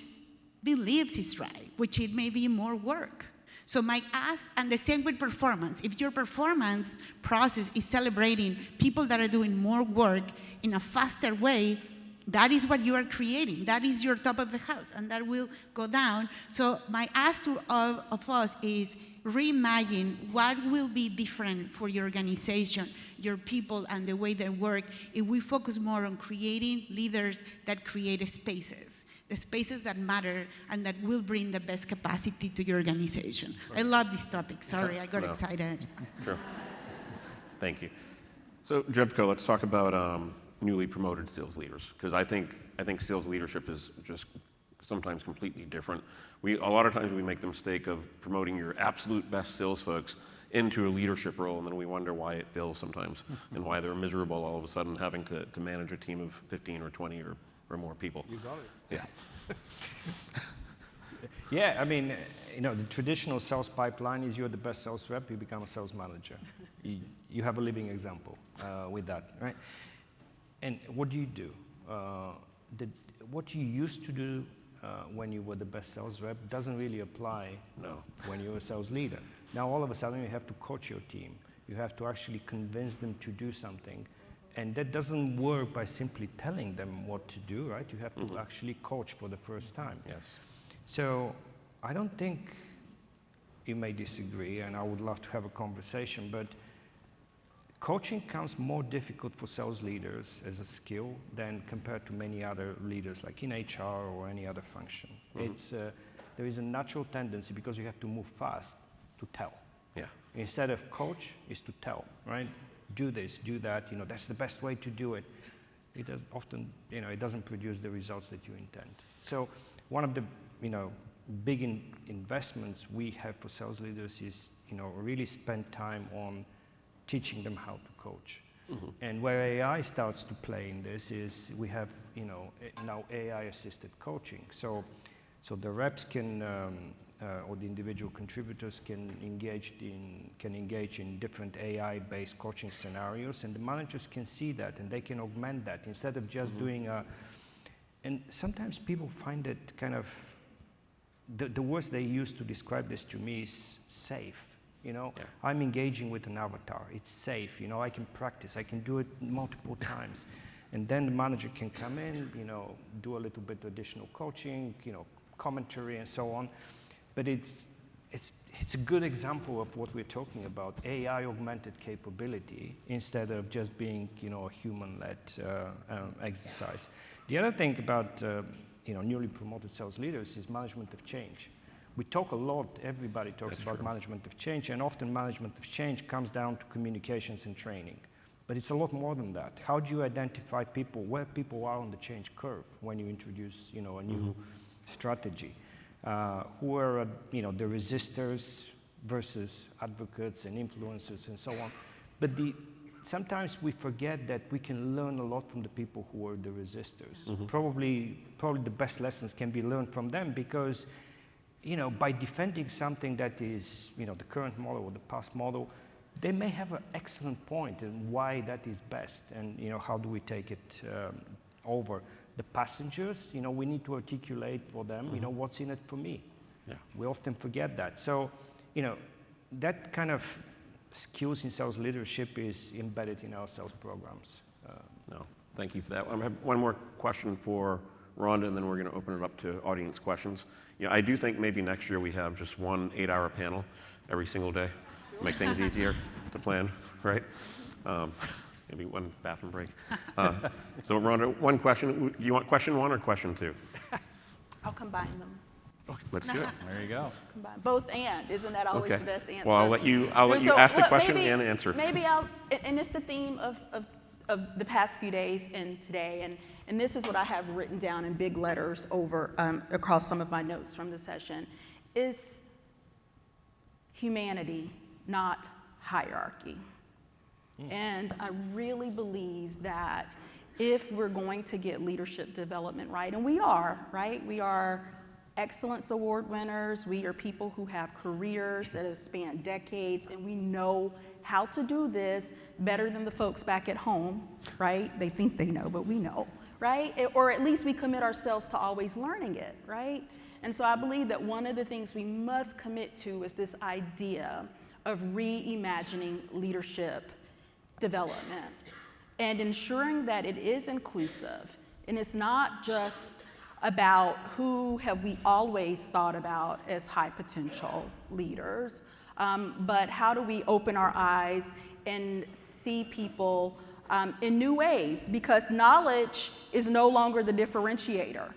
believes is right, which it may be more work. So my ask, and the same with performance. If your performance process is celebrating people that are doing more work in a faster way, that is what you are creating. That is your top of the house, and that will go down. So my ask to all of us is reimagine what will be different for your organization, your people, and the way they work if we focus more on creating leaders that create spaces. The spaces that matter and that will bring the best capacity to your organization. I love this topic. Sorry, I got excited. Sure. Thank you. So, Jevko, let's talk about newly promoted sales leaders, because I think sales leadership is just sometimes completely different. A lot of times we make the mistake of promoting your absolute best sales folks into a leadership role, and then we wonder why it fails sometimes and why they're miserable all of a sudden having to manage a team of 15 or 20 or more people. You got it. Yeah. Yeah, I mean, the traditional sales pipeline is you're the best sales rep, you become a sales manager. You have a living example with that, right? And what do you do? What you used to do when you were the best sales rep doesn't really apply when you're a sales leader. Now all of a sudden you have to coach your team. You have to actually convince them to do something. And that doesn't work by simply telling them what to do, right? You have to actually coach for the first time. Yes. So I don't think you may disagree, and I would love to have a conversation, but coaching comes more difficult for sales leaders as a skill than compared to many other leaders, like in HR or any other function. There is a natural tendency, because you have to move fast, to tell. Yeah. Instead of coach, is to tell, right? Do this, do that, that's the best way to do it. It does often, it doesn't produce the results that you intend. So one of the, big investments we have for sales leaders is, really spend time on teaching them how to coach. And where AI starts to play in this is we have, now AI-assisted coaching. So the reps can, or the individual contributors can engage in different AI-based coaching scenarios, and the managers can see that, and they can augment that instead of just doing and sometimes people find it kind of, the words they use to describe this to me is safe. I'm engaging with an avatar. It's safe. I can practice. I can do it multiple times. And then the manager can come in, do a little bit additional coaching, commentary and so on. But it's a good example of what we're talking about, AI augmented capability instead of just being, a human-led exercise. The other thing about, newly promoted sales leaders is management of change. We talk a lot, everybody talks about management of change, and often management of change comes down to communications and training. But it's a lot more than that. How do you identify people, where people are on the change curve when you introduce, a new strategy? Who are, the resistors versus advocates and influencers and so on. But sometimes we forget that we can learn a lot from the people who are the resistors. Probably the best lessons can be learned from them because, by defending something that is, the current model or the past model, they may have an excellent point in why that is best and, how do we take it over. The passengers, we need to articulate for them, what's in it for me. Yeah. We often forget that. So, you know, that kind of skills in sales leadership is embedded in our sales programs. No, thank you for that. I have one more question for Rhonda, and then we're going to open it up to audience questions. Yeah, I do think maybe next year we have just one 8-hour panel every single day. Make things easier to plan, right? Maybe one bathroom break. So Rhonda, one question. Do you want question 1 or question 2? I'll combine them. Okay, let's do it. There you go. Combine both and. Isn't that always the best answer? Well, I'll let you So, ask the well, question maybe- and answer. Maybe and it's the theme of the past few days and today, and this is what I have written down in big letters over across some of my notes from the session, is humanity, not hierarchy. And I really believe that if we're going to get leadership development right, and we are, right? We are excellence award winners. We are people who have careers that have spanned decades, and we know how to do this better than the folks back at home, right? They think they know, but we know, right? Or at least we commit ourselves to always learning it, right? And so I believe that one of the things we must commit to is this idea of reimagining leadership development and ensuring that it is inclusive. And it's not just about who have we always thought about as high potential leaders, but how do we open our eyes and see people in new ways, because knowledge is no longer the differentiator,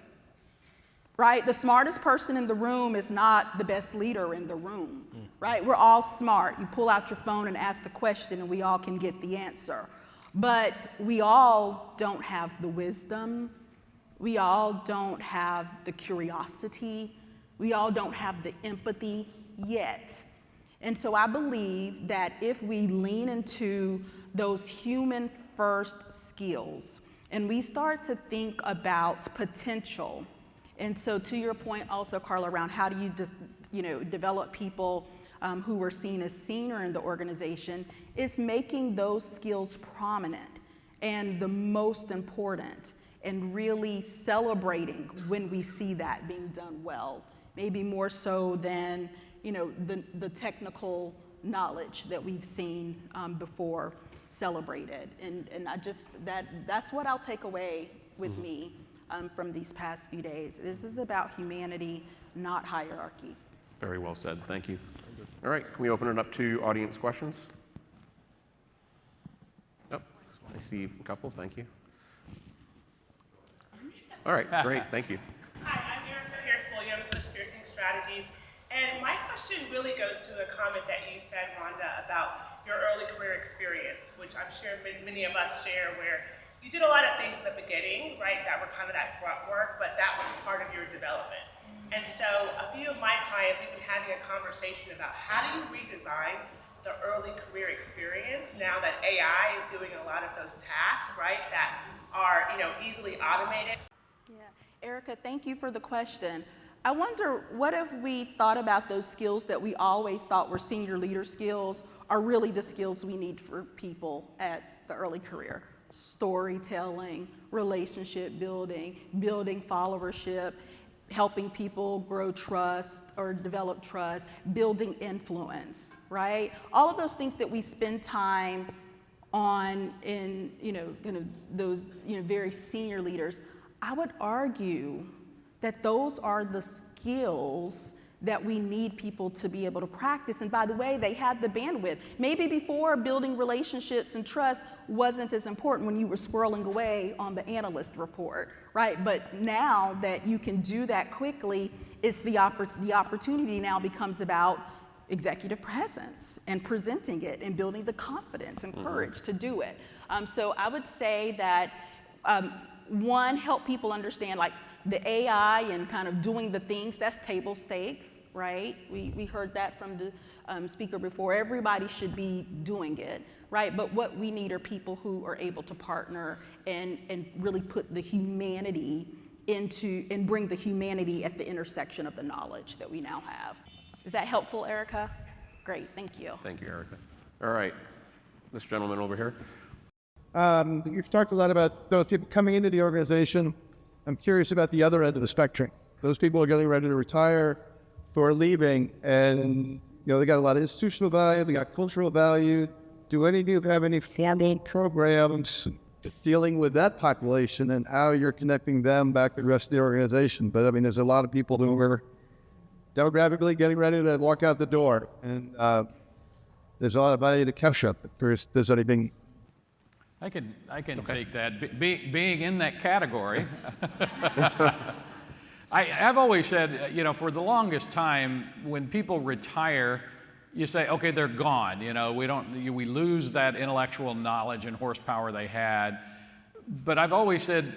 right? The smartest person in the room is not the best leader in the room, right? We're all smart. You pull out your phone and ask the question and we all can get the answer. But we all don't have the wisdom. We all don't have the curiosity. We all don't have the empathy yet. And so I believe that if we lean into those human first skills and we start to think about potential, and so to your point also, Carla, around how do you just, develop people who are seen as senior in the organization, is making those skills prominent and the most important, and really celebrating when we see that being done well, maybe more so than the technical knowledge that we've seen before celebrated. And I just, that's what I'll take away with me from these past few days. This is about humanity, not hierarchy. Very well said. Thank you. All right, can we open it up to audience questions? Oh, I see a couple. Thank you. All right, great. Thank you. Hi, I'm Erica Harris-Williams with Piercing Strategies. And my question really goes to the comment that you said, Rhonda, about your early career experience, which I'm sure many of us share, where you did a lot of things in the beginning, right, that were kind of that grunt work, but that was part of your development. And so a few of my clients, we've been having a conversation about how do you redesign the early career experience now that AI is doing a lot of those tasks, right, that are easily automated. Yeah, Erica, thank you for the question. I wonder, what if we thought about those skills that we always thought were senior leader skills are really the skills we need for people at the early career? Storytelling, relationship building, building followership, helping people grow trust or develop trust, building influence, right? All of those things that we spend time on in, those, very senior leaders. I would argue that those are the skills that we need people to be able to practice. And by the way, they had the bandwidth. Maybe before, building relationships and trust wasn't as important when you were scrolling away on the analyst report, right? But now that you can do that quickly, it's the opportunity now becomes about executive presence and presenting it and building the confidence and courage to do it. So I would say that, one, help people understand, like, the AI and kind of doing the things, that's table stakes, right? We heard that from the speaker before. Everybody should be doing it, right? But what we need are people who are able to partner and really put the humanity into, and bring the humanity at the intersection of the knowledge that we now have. Is that helpful, Erica? Great, thank you. Thank you, Erica. All right, this gentleman over here. You've talked a lot about those people coming into the organization. I'm curious about the other end of the spectrum. Those people are getting ready to retire. who are leaving, and they got a lot of institutional value, they got cultural value. Do any of you have any formal programs dealing with that population and how you're connecting them back to the rest of the organization? But I mean, there's a lot of people who are demographically getting ready to walk out the door, and there's a lot of value to catch up. If there's anything. I can take that. Being in that category, I've always said, for the longest time, when people retire, you say, okay, they're gone. We lose that intellectual knowledge and horsepower they had. But I've always said,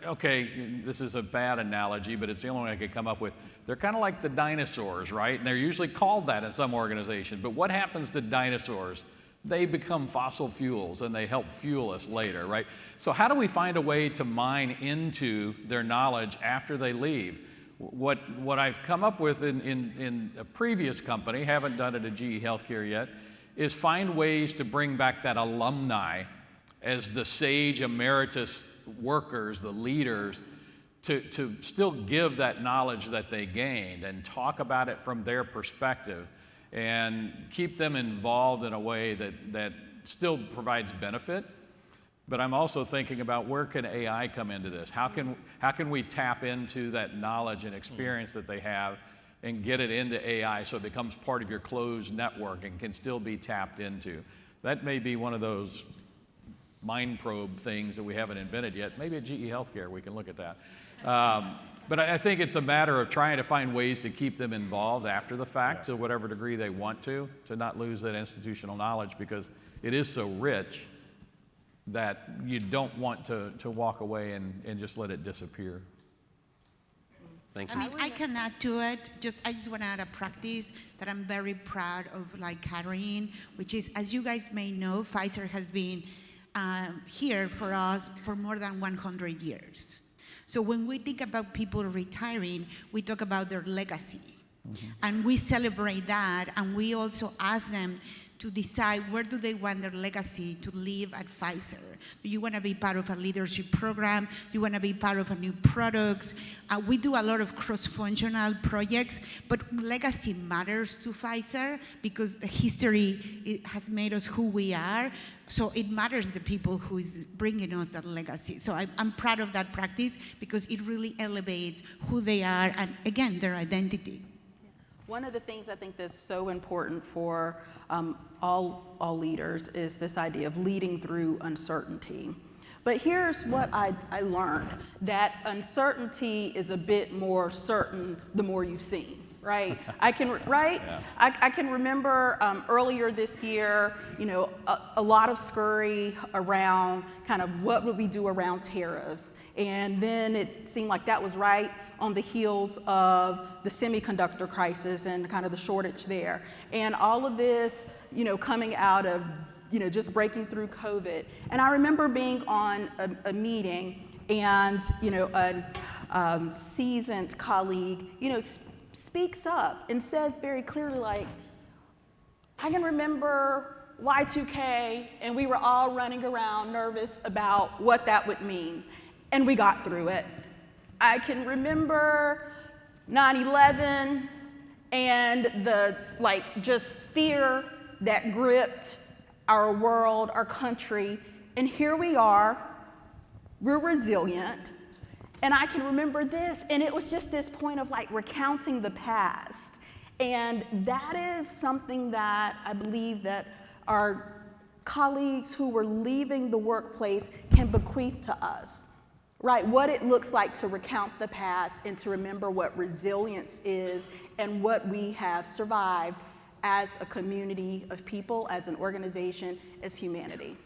okay, this is a bad analogy, but it's the only one I could come up with. They're kind of like the dinosaurs, right? And they're usually called that in some organization. But what happens to dinosaurs? They become fossil fuels and they help fuel us later, right? So how do we find a way to mine into their knowledge after they leave? What I've come up with in a previous company, haven't done it at GE Healthcare yet, is find ways to bring back that alumni as the sage emeritus workers, the leaders, to still give that knowledge that they gained and talk about it from their perspective and keep them involved in a way that still provides benefit. But I'm also thinking about, where can AI come into this? How can we tap into that knowledge and experience that they have and get it into AI so it becomes part of your closed network and can still be tapped into? That may be one of those mind probe things that we haven't invented yet. Maybe at GE Healthcare we can look at that. But I think it's a matter of trying to find ways to keep them involved after the fact, to whatever degree they want to not lose that institutional knowledge, because it is so rich that you don't want to walk away and just let it disappear. Thank you. I mean, I can add to it. I just want to add a practice that I'm very proud of, carrying, which is, as you guys may know, Pfizer has been here for us for more than 100 years. So when we think about people retiring, we talk about their legacy. Mm-hmm. And we celebrate that, and we also ask them to decide where do they want their legacy to live at Pfizer. Do you want to be part of a leadership program? Do you want to be part of a new products? We do a lot of cross-functional projects, but legacy matters to Pfizer because the history has made us who we are. So it matters the people who is bringing us that legacy. So I'm proud of that practice because it really elevates who they are and, again, their identity. One of the things I think that's so important for all leaders is this idea of leading through uncertainty. But here's what I learned, that uncertainty is a bit more certain the more you've seen, right? I can remember earlier this year, a lot of scurry around kind of what would we do around tariffs. And then it seemed like that was right on the heels of the semiconductor crisis and kind of the shortage there. And all of this, coming out of, just breaking through COVID. And I remember being on a meeting and, a seasoned colleague, speaks up and says very clearly, like, I can remember Y2K and we were all running around nervous about what that would mean. And we got through it. I can remember 9/11 and the just fear that gripped our world, our country, and here we are, we're resilient. And I can remember this, and it was just this point of recounting the past. And that is something that I believe that our colleagues who were leaving the workplace can bequeath to us. Right, what it looks like to recount the past and to remember what resilience is and what we have survived as a community of people, as an organization, as humanity.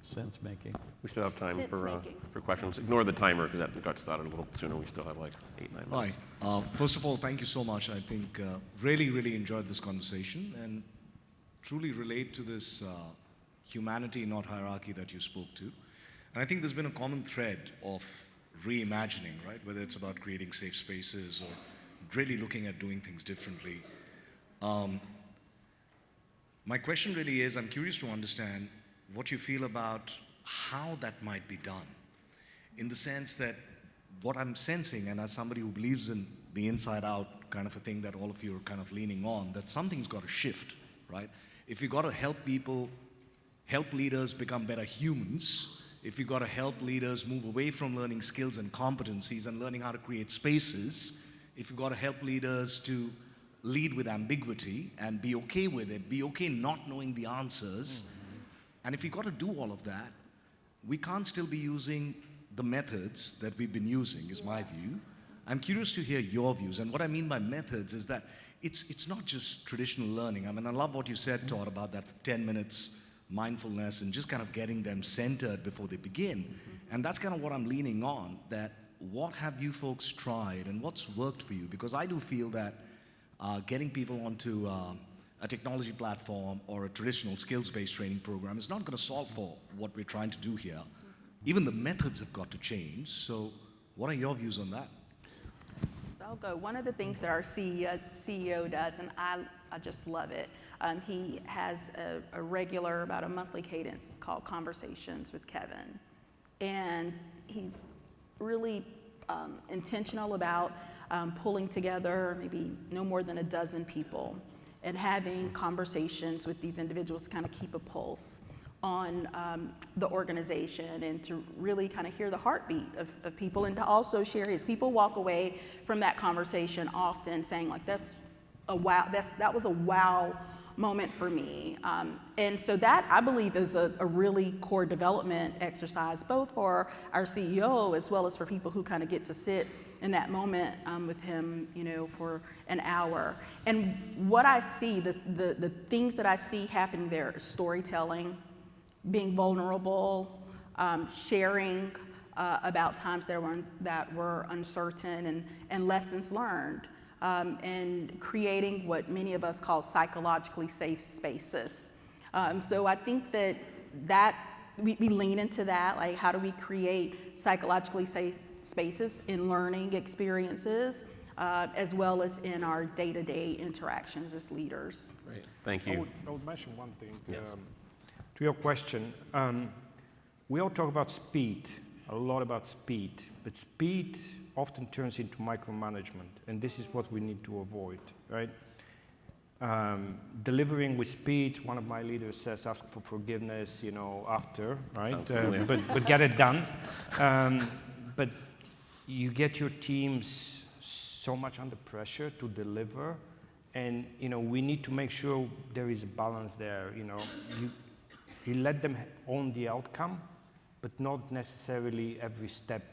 Sense making. We still have time for questions. Ignore the timer because that got started a little sooner. We still have 8-9 minutes. Hi. First of all, thank you so much. I think really enjoyed this conversation and truly relate to this humanity, not hierarchy, that you spoke to. And I think there's been a common thread of reimagining, right? Whether it's about creating safe spaces or really looking at doing things differently. My question really is, I'm curious to understand what you feel about how that might be done. In the sense that what I'm sensing, and as somebody who believes in the inside out kind of a thing that all of you are kind of leaning on, that something's got to shift, right? If you got to help people, help leaders become better humans, if you got to help leaders move away from learning skills and competencies and learning how to create spaces, if you got to help leaders to lead with ambiguity and be okay with it, be okay not knowing the answers, and if you got to do all of that, we can't still be using the methods that we've been using, is my view. I'm curious to hear your views, and what I mean by methods is that it's not just traditional learning. I mean, I love what you said, Todd, about that 10 minutes mindfulness and just kind of getting them centered before they begin. And that's kind of what I'm leaning on, that what have you folks tried and what's worked for you? Because I do feel that getting people onto a technology platform or a traditional skills-based training program is not going to solve for what we're trying to do here. Even the methods have got to change. So what are your views on that? So I'll go. One of the things that our CEO does, and I just love it, he has a regular, about a monthly cadence. It's called Conversations with Kevin. And he's really intentional about pulling together maybe no more than a dozen people and having conversations with these individuals to kind of keep a pulse on the organization and to really kind of hear the heartbeat of people, and to also share his. People walk away from that conversation often saying like, that's a wow, that was a wow moment for me. And so that, I believe, is a really core development exercise, both for our CEO as well as for people who kind of get to sit in that moment with him, you know, for an hour. And what I see, the things that I see happening there is storytelling, being vulnerable, sharing about times that were uncertain, and lessons learned, and creating what many of us call psychologically safe spaces. So I think that we lean into that, like how do we create psychologically safe spaces in learning experiences, as well as in our day-to-day interactions as leaders. Great, thank you. I would mention one thing. Yes. To your question, we all talk about speed, a lot about speed, but speed often turns into micromanagement, and this is what we need to avoid, right? Delivering with speed, one of my leaders says, ask for forgiveness, you know, after, right? But get it done. But you get your teams so much under pressure to deliver, and, you know, we need to make sure there is a balance there, you know. You let them own the outcome, but not necessarily every step,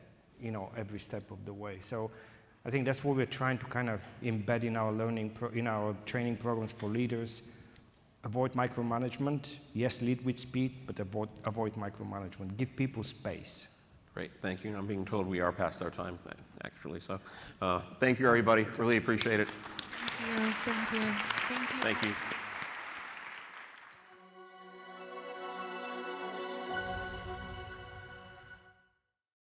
you know, every step of the way. So I think that's what we're trying to kind of embed in our in our training programs for leaders. Avoid micromanagement. Yes, lead with speed, but avoid micromanagement. Give people space. Great, thank you. I'm being told we are past our time, actually. So thank you, everybody. Really appreciate it. Thank you. Thank you. Thank you.